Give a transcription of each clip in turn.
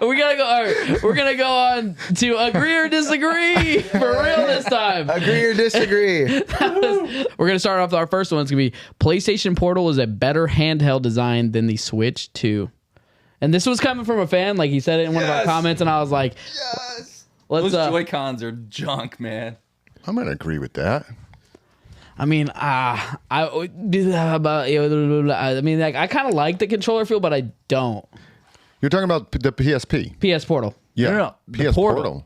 We're gonna go on to agree or disagree for real this time. Agree or disagree? We're gonna start off with our first one. It's gonna be PlayStation Portal is a better handheld design than the Switch 2. And this was coming from a fan, like he said it in one of our comments, and I was like, yes. Let's. Those Joy-Cons are junk, man. I'm gonna agree with that. I mean, like I kind of like the controller feel, but I don't. You're talking about the PSP? PS Portal. Yeah. No, PS Portal.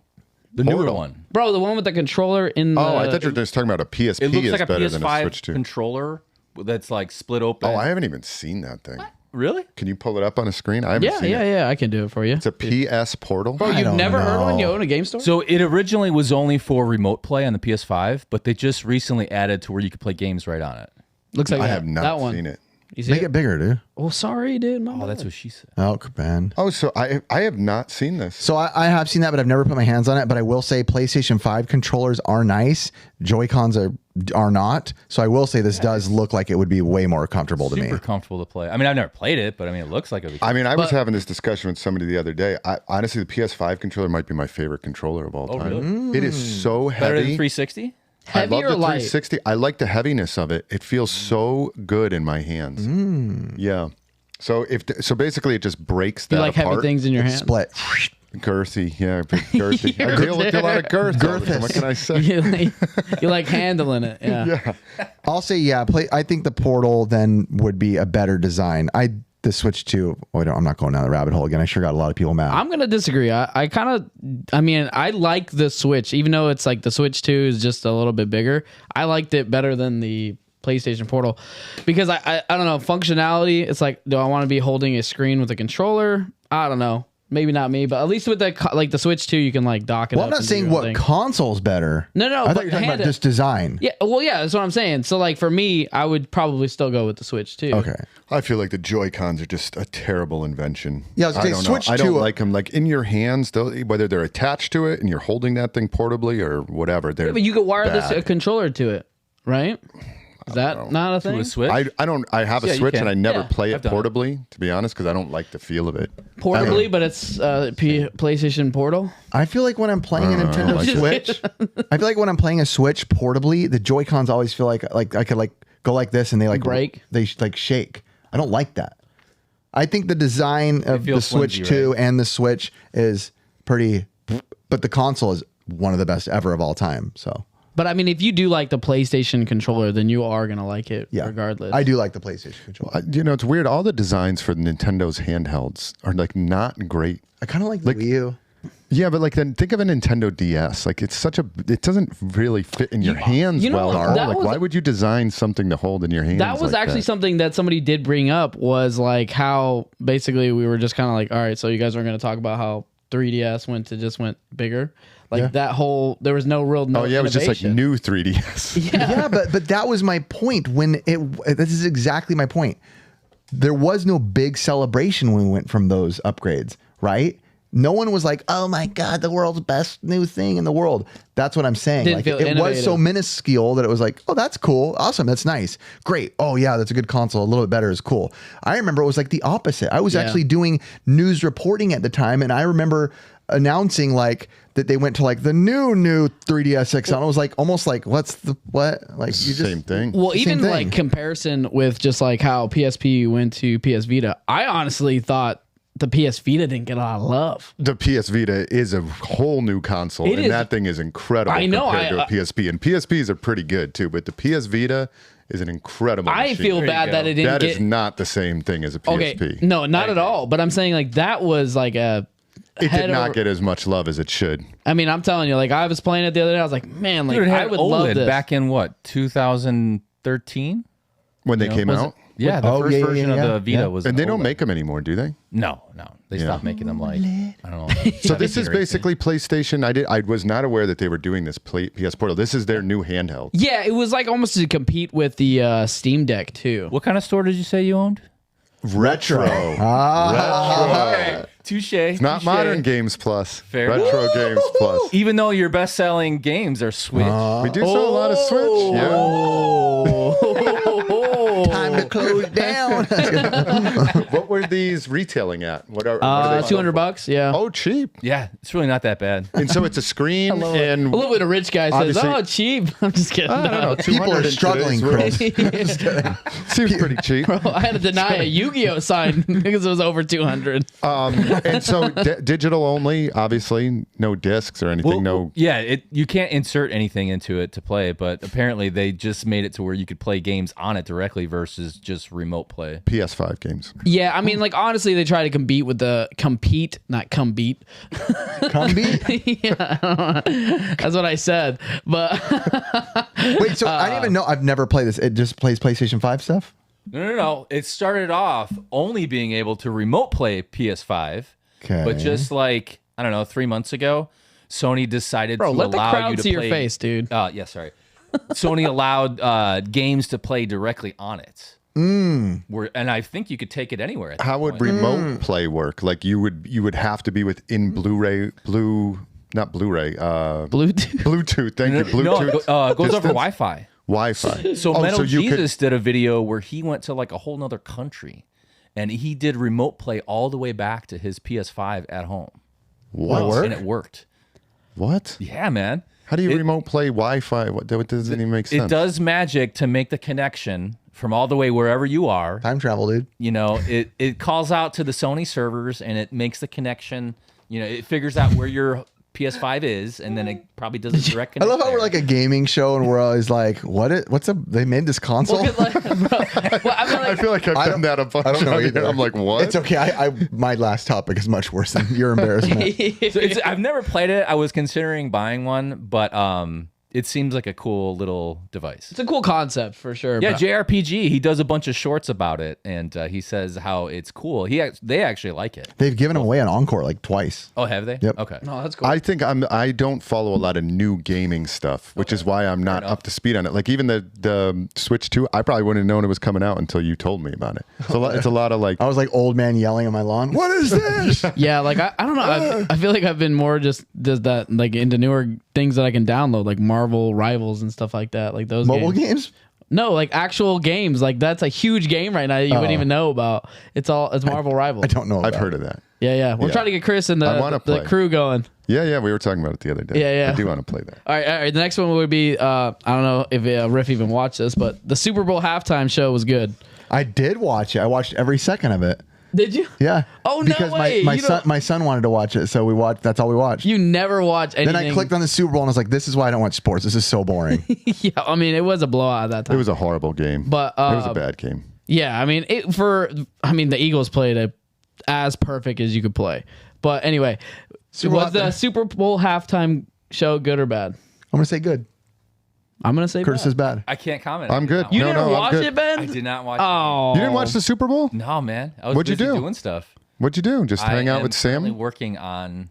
The newer one. Bro, the one with the controller in the... Oh, I thought you were just talking about a PSP It looks is like a better than a PS5 Switch 2. controller that's like split open. Oh, I haven't even seen that thing. Really? Can you pull it up on a screen? I haven't seen it. Yeah, I can do it for you. It's a PS Portal? Bro, you've never heard one? You own a game store? So it originally was only for remote play on the PS5, but they just recently added to where you could play games right on it. Looks like I that, have not that one. seen it. You see Make it bigger, dude. Oh, sorry, dude. Oh, that's what she said. Oh, man. Oh, so I have not seen this. So I have seen that, but I've never put my hands on it. But I will say PlayStation 5 controllers are nice. Joy-Cons are not. So I will say this does look like it would be way more comfortable to me. Super comfortable to play. I mean, I've never played it, but I mean, it looks like it would be. I mean, I was having this discussion with somebody the other day. Honestly, the PS5 controller might be my favorite controller of all time. Really? It is so heavy. Better than 360? Heavy I love or the light? 360. I like the heaviness of it. It feels so good in my hands. Yeah. So basically, it just breaks that You like apart. heavy things in your hand? Split. Girthy, yeah, big girthy. I deal with a lot of girth. What can I say? you like handling it. Yeah. I'll say, yeah, I think the Portal then would be a better design. The Switch 2, I'm not going down the rabbit hole again. I sure got a lot of people mad. I'm going to disagree. I like the Switch, even though it's like the Switch 2 is just a little bit bigger. I liked it better than the PlayStation Portal because I don't know, functionality. It's like, do I want to be holding a screen with a controller? I don't know. Maybe not me, but at least with the Switch 2, you can like dock it Well, up. I'm not saying what console's better. No, I thought you were talking about just design. Yeah, well, yeah, that's what I'm saying. So like for me, I would probably still go with the Switch 2. Okay. I feel like the Joy-Cons are just a terrible invention. Yeah, I was gonna say, don't Switch know. I don't 2 like them. Like in your hands, whether they're attached to it and you're holding that thing portably or whatever. They're Yeah, but you could wire bad. a controller to it, right? Is that not a thing? To a Switch? I don't. I have a Yeah, you Switch can. and I never Yeah, play it I've done it. portably, to be honest, because I don't like the feel of it. Portably, but it's PlayStation Portal. I feel like when I'm playing a Nintendo like it. Switch, I feel like when I'm playing a Switch portably, the Joy-Cons always feel like I could like go like this and they like break. They like shake. I don't like that. I think the design of feel the Switch flimsy, 2 right? and the Switch is pretty, but the console is one of the best ever of all time. So But I mean, if you do like the PlayStation controller, then you are gonna like it yeah, regardless. I do like the PlayStation controller. It's weird. All the designs for Nintendo's handhelds are like not great. I kind of like the Wii U. Yeah, but like then think of a Nintendo DS. Like it doesn't really fit in your hands you know well what? at all. That Like was- why would you design something to hold in your hands? That was like actually that? something that somebody did bring up was like how basically we were just kind of like, all right, so you guys are going to talk about how 3DS went bigger. Like that whole, there was no real Oh yeah, it was just like innovation. new 3DS. Yeah, but that was my point. This is exactly my point. There was no big celebration when we went from those upgrades, right? No one was like, "Oh my god, the world's best new thing in the world." That's what I'm saying. Didn't Like feel it was so innovative. minuscule that it was like, "Oh, that's cool, awesome, that's nice, great. Oh yeah, that's a good console. A little bit better is cool." I remember it was like the opposite. I was actually doing news reporting at the time, and I remember announcing like that they went to like the new 3DS XL. And I was like, almost like, what? Like you just Same thing. Well, Same even thing. like comparison with just like how PSP went to PS Vita, I honestly thought the PS Vita didn't get a lot of love. The PS Vita is a whole new console, It and is. that thing is incredible I know, compared to a PSP. And PSPs are pretty good too, but the PS Vita is an incredible I machine. feel bad that it didn't That get. is not the same thing as a Okay, PSP. no, not at all. But I'm saying like that was like a. It head did not over- get as much love as it should. I mean, I'm telling you, like I was playing it the other day. I was like, man, like Dude, it I had would OLED love this. back in what, 2013? When they came was out. Yeah, the Oh, first yeah, version yeah, of yeah. the Vita Yeah. was And they don't OLED. make them anymore, do they? No. They stopped making them like, I don't know. So this 17 is or 18. basically PlayStation. I was not aware that they were doing this PS Portal. This is their new handheld. Yeah, it was like almost to compete with the Steam Deck too. What kind of store did you say you owned? Retro. Okay, touche. Not Modern Games Plus. Fair. Retro Games Plus. Even though your best-selling games are Switch. We do sell a lot of Switch. Yeah. time time to close down. What were these retailing at? What are they $200. Yeah. Oh, cheap. Yeah, it's really not that bad. And so it's a screen and A little bit of rich guy says, Obviously- "Oh, cheap." I'm just kidding. I don't know. People 200 are in struggling, today's world. Chris. Seems pretty cheap. I had to deny a Yu-Gi-Oh sign because it was over 200. And so digital only, obviously, no discs or anything. no. Yeah, you can't insert anything into it to play, but apparently they just made it to where you could play games on it directly versus just remote play. PS5 games. Yeah, I mean, like honestly, they try to compete with the not compete. Cumby? Yeah, that's what I said. But Wait, so I didn't even know. I've never played this. It just plays PlayStation 5 stuff? No. It started off only being able to remote play PS5, Okay. but just like I don't know, 3 months ago, Sony decided bro, to let the allow crowd you to see play. your face, dude. Yeah, sorry. Sony allowed games to play directly on it. And I think you could take it anywhere. At that How would point. remote play work? Like you would have to be within not Blu-ray, Bluetooth. Bluetooth. Thank you. No, Bluetooth. it goes over distance? Wi-Fi. Wi-Fi. So Oh, Metal you could- Jesus did a video where he went to like a whole nother country, and he did remote play all the way back to his PS5 at home. What? And it worked. What? Yeah, man. How do you remote play Wi-Fi? What doesn't even make sense. It does magic to make the connection from all the way wherever you are. Time travel, dude. You know, it calls out to the Sony servers and it makes the connection. You know, it figures out where your PS5 is, and then it probably does a direct I connection. love how we're like a gaming show and we're always like, they made this console? I feel like I've done that a bunch. I don't know of either. I'm like, what? It's okay. My last topic is much worse than your embarrassment. So I've never played it. I was considering buying one, but it seems like a cool little device. It's a cool concept for sure. Yeah, but- JRPG. He does a bunch of shorts about it, and he says how it's cool. They actually like it. They've given away an encore like twice. Oh, have they? Yep. Okay. No, that's cool. I think I don't follow a lot of new gaming stuff, which is why I'm not up to speed on it. Like even the Switch 2, I probably wouldn't have known it was coming out until you told me about it. So it's a lot of like, I was like old man yelling on my lawn. What is this? Yeah, like I don't know. I feel like I've been more just that like into newer things that I can download, like Marvel Rivals and stuff like that. Like those Mobile games? No, like actual games. Like that's a huge game right now that you wouldn't even know about. It's Marvel Rivals. I don't know. I've heard of that. Yeah. We're Yeah. trying to get Chris and I wanna the play. crew going. Yeah, we were talking about it the other day. Yeah. I do want to play that. All right. The next one would be I don't know if Riff even watched this, but the Super Bowl halftime show was good. I did watch it. I watched every second of it. Did you? Yeah. Oh, no because way. my You son don't- my son wanted to watch it, so we watched. That's all we watched. You never watch anything. Then I clicked on the Super Bowl and I was like, "This is why I don't watch sports. This is so boring." Yeah, I mean it was a blowout at that time. It was a horrible game. But, it was a bad game. Yeah, I mean the Eagles played as perfect as you could play. But anyway, was the Super Bowl halftime show good or bad? I'm gonna say good. I'm gonna say Curtis bad. is bad. I can't comment. I'm good. You No, didn't I'm watch good. it, Ben? I did not watch. Oh, You didn't watch the Super Bowl? it. No, man. I was What'd you busy do? doing stuff. What'd you do? Just hang I out am with currently Sam? working on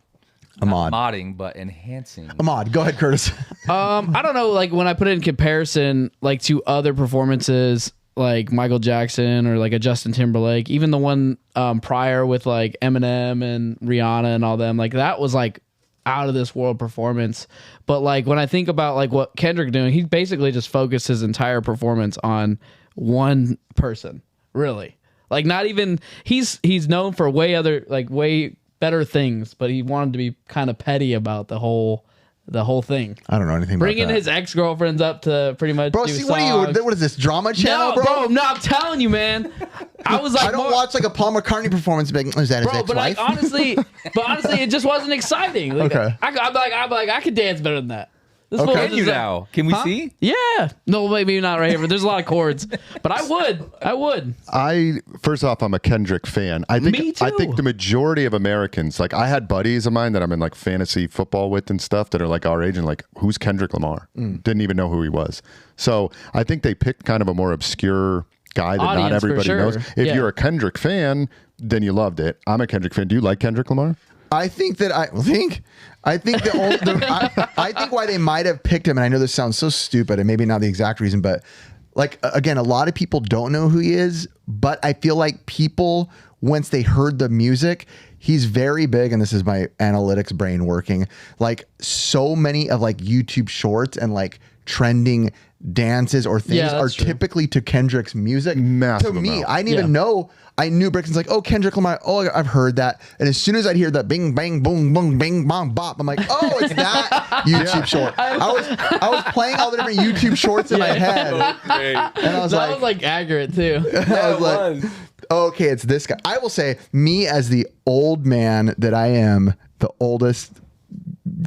Ahmad. not modding, but enhancing. Ahmad, go ahead, Curtis. I don't know. Like when I put it in comparison, like to other performances, like Michael Jackson or like a Justin Timberlake, even the one prior with like Eminem and Rihanna and all them, like that was like out of this world performance. But like when I think about like what Kendrick doing, he basically just focused his entire performance on one person, really. Like not even he's known for way better things, but he wanted to be kind of petty about the whole thing. I don't know anything about Bringing that. his ex-girlfriends up to pretty much Bro, do see, songs. what is this, drama channel, No, bro? no, I'm telling you, man. I was like, I don't watch like a Paul McCartney performance and be like, is that his bro, but ex-wife? honestly, it just wasn't exciting. Like, Okay. I'm like, I could dance better than that. This Okay. fool Can was you just- now? Can we see? Yeah. No, maybe not right here, but there's a lot of chords. But I would. First off, I'm a Kendrick fan. I think Me too. I think the majority of Americans, like I had buddies of mine that I'm in like fantasy football with and stuff that are like our age and like, who's Kendrick Lamar? Didn't even know who he was. So I think they picked kind of a more obscure guy that not Audience, for everybody sure. knows. If Yeah. you're a Kendrick fan, then you loved it. I'm a Kendrick fan. Do you like Kendrick Lamar? I think that I think why they might have picked him, and I know this sounds so stupid and maybe not the exact reason, but like again, a lot of people don't know who he is, but I feel like people, once they heard the music, he's very big, and this is my analytics brain working, like so many of like YouTube shorts and like trending dances or things Yeah, are that's true. typically to Kendrick's music. Massive To me, amount. I didn't even know. I knew Brixton's like, oh, Kendrick Lamar. Oh, I've heard that. And as soon as I'd hear that bing, bang, boom, boom, bing, bong, bop, I'm like, oh, it's that YouTube short. I was playing all the different YouTube shorts in my head. And I was That like, was like accurate too. I was like, okay, it's this guy. I will say, me as the old man that I am, the oldest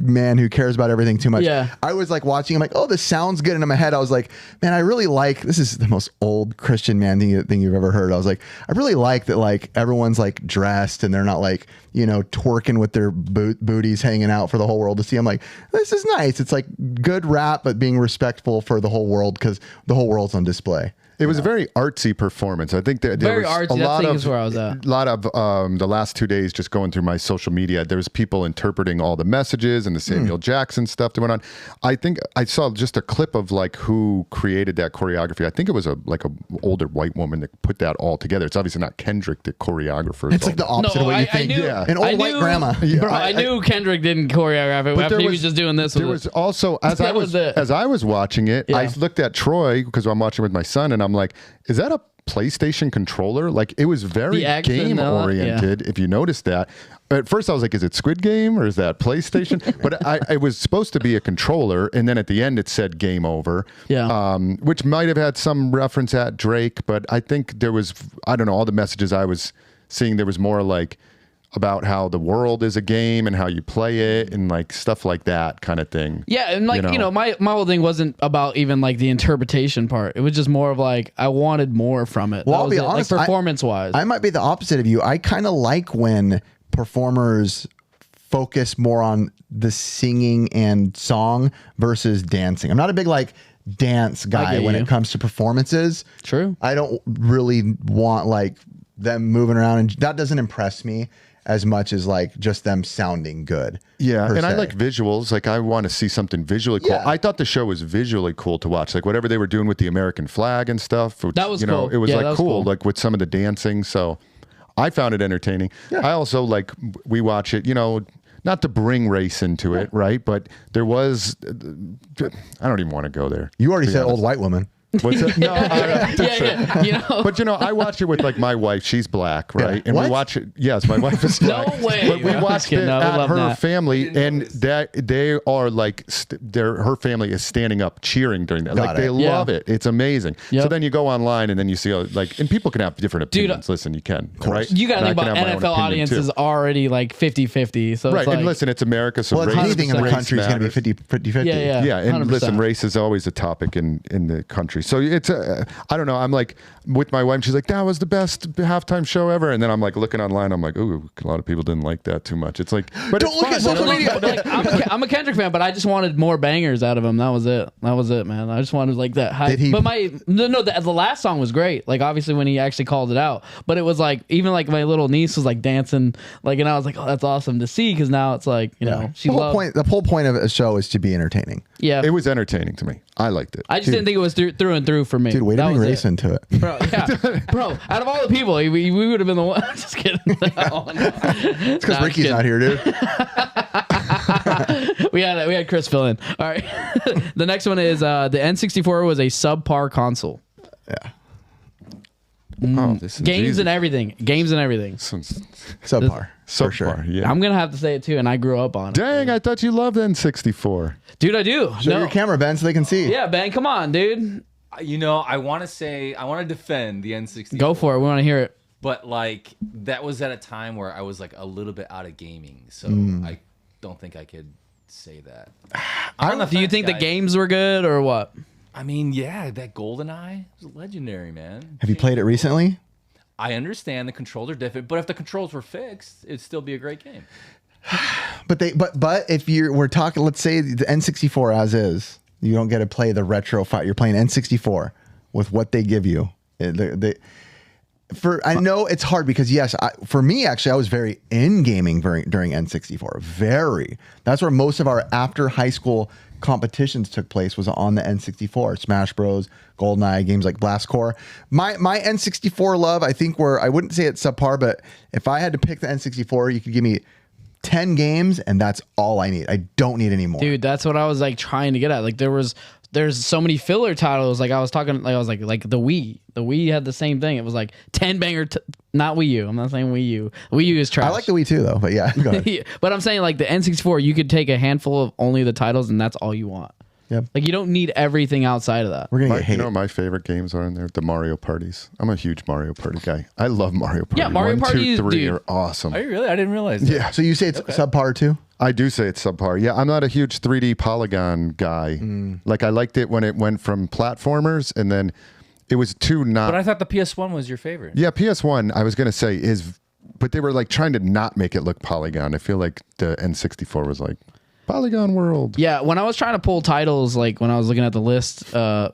man who cares about everything too much. Yeah. I was like watching, I'm like, oh, this sounds good. And in my head, I was like, man, I really like, this is the most old Christian man thing you've ever heard. I was like, I really like that, like, everyone's like dressed and they're not like, you know, twerking with their booties hanging out for the whole world to see. I'm like, this is nice. It's like good rap, but being respectful for the whole world because the whole world's on display. It was a very artsy performance. I think there Very was artsy. a That lot thing of is where I was at. lot of the last 2 days just going through my social media. There was people interpreting all the messages and the Samuel Jackson stuff that went on. I think I saw just a clip of like who created that choreography. I think it was a older white woman that put that all together. It's obviously not Kendrick, the choreographer. It's like the opposite of what you think. Yeah. An old I white knew- grandma. Bro, I knew Kendrick didn't choreograph it. After he was just doing this. There was also as That was it. as I was watching it, I Yeah. looked at Troy because I'm watching with my son, and I'm like, is that a PlayStation controller? Like, it was very The X and game the- oriented. If you noticed that, at first I was like, is it Squid Game or is that PlayStation? But it was supposed to be a controller, and then at the end it said game over. Yeah. Which might have had some reference at Drake, but I think there was, I don't know, all the messages I was seeing, there was more like about how the world is a game and how you play it and like stuff like that kind of thing. Yeah, and like, you know, my whole thing wasn't about even like the interpretation part. It was just more of like I wanted more from it. Well, That I'll was be it. honest, like performance wise. I might be the opposite of you. I kind of like when performers focus more on the singing and song versus dancing. I'm not a big like dance guy get when you. it comes to performances. True. I don't really want like them moving around, and that doesn't impress me as much as like just them sounding good. Yeah, per and I se. like visuals. Like, I want to see something visually cool. Yeah. I thought the show was visually cool to watch. Like, whatever they were doing with the American flag and stuff. Which, That was you know, cool. it was Yeah, like that was cool, cool. like with some of the dancing. So I found it entertaining. Yeah. I also like, we watch it, you know, not to bring race into it, right? But there was, I don't even want to go there. You already to be said honest. old white woman. What's it? No, yeah, you know. but you know, I watch it with like my wife. She's black, right? And What? we watch it. Yes, my wife is No black. way, But we bro. watched Just kidding. it No, we at love her that. family, and that they are like, her family is standing up cheering during that. Got Like it. they Yeah. love it. It's amazing. Yep. So then you go online and then you see like, and people can have different Dude, opinions. Listen, you can, right? You got to And think I about can have my own NFL opinion, audience too. is already like 50-50. So Right, it's like, and listen, it's America, so Well, it's race, anything in the race country is going to be matters. 50-50. Yeah. Yeah, and 100%. listen, race is always a topic in the country. So it's I don't know. I'm like with my wife. She's like, that was the best halftime show ever. And then I'm like looking online. I'm like, ooh, a lot of people didn't like that too much. It's like, but Don't it's look fun. at social Like, media. I'm a Kendrick fan, but I just wanted more bangers out of him. That was it. That was it, man. I just wanted like that hype. Did he- But the last song was great. Like obviously when he actually called it out, but it was like even like my little niece was like dancing, like, and I was like, oh, that's awesome to see because now it's like you know she loved. The whole point of a show is to be entertaining. Yeah, It was entertaining to me. I liked it. I just didn't think it was through and through for me. Dude, way to That bring was race it. into it. Bro, yeah, bro. Out of all the people, we would have been the one. Just kidding. It's because Ricky's not here, dude. We had Chris fill in. All right. The next one is the N64 was a subpar console. Yeah. Oh, this is Games easy. and everything. Games and everything. Subpar. So for sure. far, yeah. I'm gonna have to say it too, and I grew up on it. Dang, I thought you loved N64. Dude, I do. Show your camera, Ben, so they can see. Yeah, Ben, come on, dude. You know, I want to defend the N64. Go for it. We want to hear it. But like that was at a time where I was like a little bit out of gaming, so I don't think I could say that. Do you think the games were good or what? I mean, yeah, that GoldenEye was legendary, man. Have you played it recently? I understand the controls are different, but if the controls were fixed, it'd still be a great game. But if we're talking, let's say the N64 as is, you don't get to play the retro fight. You're playing N64 with what they give you. I know it's hard because for me actually, I was very in gaming during N64. Very. That's where most of our after high school competitions took place, was on the N64. Smash Bros, GoldenEye, games like Blast Corps. My N64 love, I think, I wouldn't say it's subpar, but if I had to pick the N64, you could give me 10 games and that's all I need. I don't need any more. Dude, that's what I was like trying to get at. Like there was there's so many filler titles. Like I was talking, like I was like the Wii. The Wii had the same thing. It was like 10 banger. Not Wii U. I'm not saying Wii U. Wii U is trash. I like the Wii too, though. But yeah, go ahead. But I'm saying like the N64, you could take a handful of only the titles, and that's all you want. Yep. Like you don't need everything outside of that. We're gonna get You hate. know what my favorite games are in there? The Mario parties. I'm a huge Mario Party guy. I love Mario Party. Yeah, Mario 1, Party, 2, 3 dude. are awesome. Are you really? I didn't realize that. Yeah. So you say it's subpar too? I do say it's subpar. Yeah, I'm not a huge 3D polygon guy. Like I liked it when it went from platformers and then it was too not. But I thought the PS1 was your favorite. Yeah, PS1 I was gonna say is, but they were like trying to not make it look polygon. I feel like the N64 was like Polygon World. Yeah, when I was trying to pull titles, like when I was looking at the list, I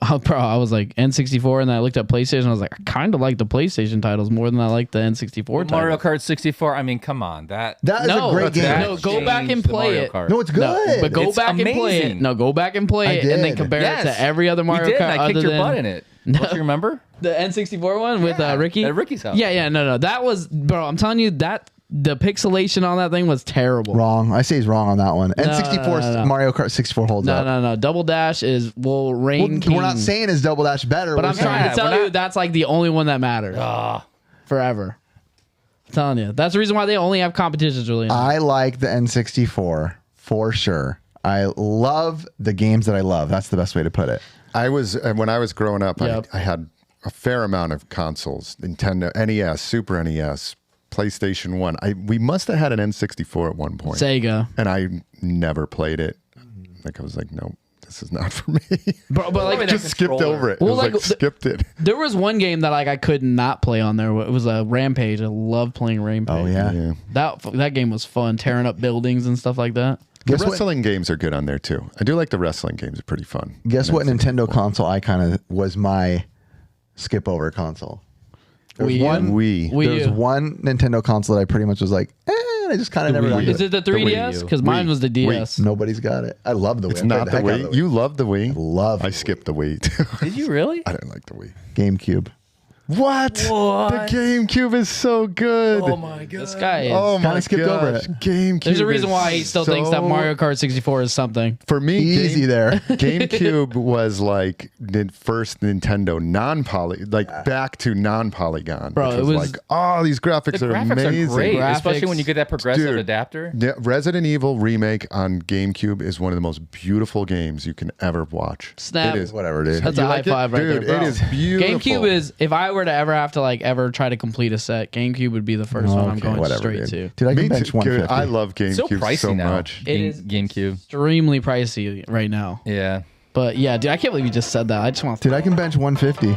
was like N64, and then I looked at PlayStation. And I was like, I kind of like the PlayStation titles more than I like the N64 titles. Mario Kart 64. I mean, come on, that That is No, a great game. no, go back and play it. No, it's good. No, but go It's back and play it. amazing. No, go back and play it, and then did. compare it Yes. to every other Mario we did. Kart. I kicked other your than butt in it. Don't you remember? the N64 one with Yeah, Ricky at Ricky's house. Yeah, no, that was, bro. I'm telling you that the pixelation on that thing was terrible. Wrong. I say he's wrong on that one. N64 no. Mario Kart 64 holds up. No. Double Dash is reign king. We're not saying is Double Dash better. But we're I'm saying trying to tell we're you not- that's like the only one that matters forever. I'm telling you, that's the reason why they only have competitions. Really, I like the N64 for sure. I love the games that I love. That's the best way to put it. I was when I was growing up, Yep. I had a fair amount of consoles: Nintendo, NES, Super NES, PlayStation 1. We must have had an N64 at one point, Sega, and I never played it. Like I was like, no, this is not for me. bro. But like, Just skipped controller. over it. Well, It was like, like skipped it. there was one game that like I could not play on there. It was a Rampage. I love playing Rampage. Oh yeah. Yeah. that game was fun, tearing up buildings and stuff like that. The Guess what- wrestling games are good on there too. I do like the wrestling games; are pretty fun. Guess And what it's- Nintendo console I kind of was my skip over console. There's Wii U? one Wii. Wii There's U. one Nintendo console that I pretty much was like, I just kind of never got Is it. it the 3DS? Because mine was the DS. Nobody's got it. I love the Wii. It's I played not the heck out of Wii. You love the Wii. love I the skipped the Wii too. Did you really? I didn't like the Wii. GameCube. What? The GameCube is so good. Oh my god! This guy is. Oh my Kinda skipped over gosh. it. GameCube. There's a reason is why he still thinks that so- Mario Kart 64 is something. For me, Easy there. GameCube was like the first Nintendo non-poly, like back to non-polygon. Bro, which it was was- like, oh, these graphics, The are graphics amazing. are great, Graphics. especially when you get that progressive Dude. adapter. The Resident Evil remake on GameCube is one of the most beautiful games you can ever watch. Snap. It is. Whatever, dude. That's You a high like it? five right Dude, there, bro. it is beautiful. GameCube is, if I were to ever have to like ever try to complete a set, GameCube would be the first one I'm Okay, going whatever, straight dude. to. Dude, I Me can bench too. Dude, 150. I love It's so GameCube pricey so now. much. It is GameCube. extremely pricey right now. Yeah. But yeah, dude, I can't believe you just said that. I just want to. Dude, I can bench 150.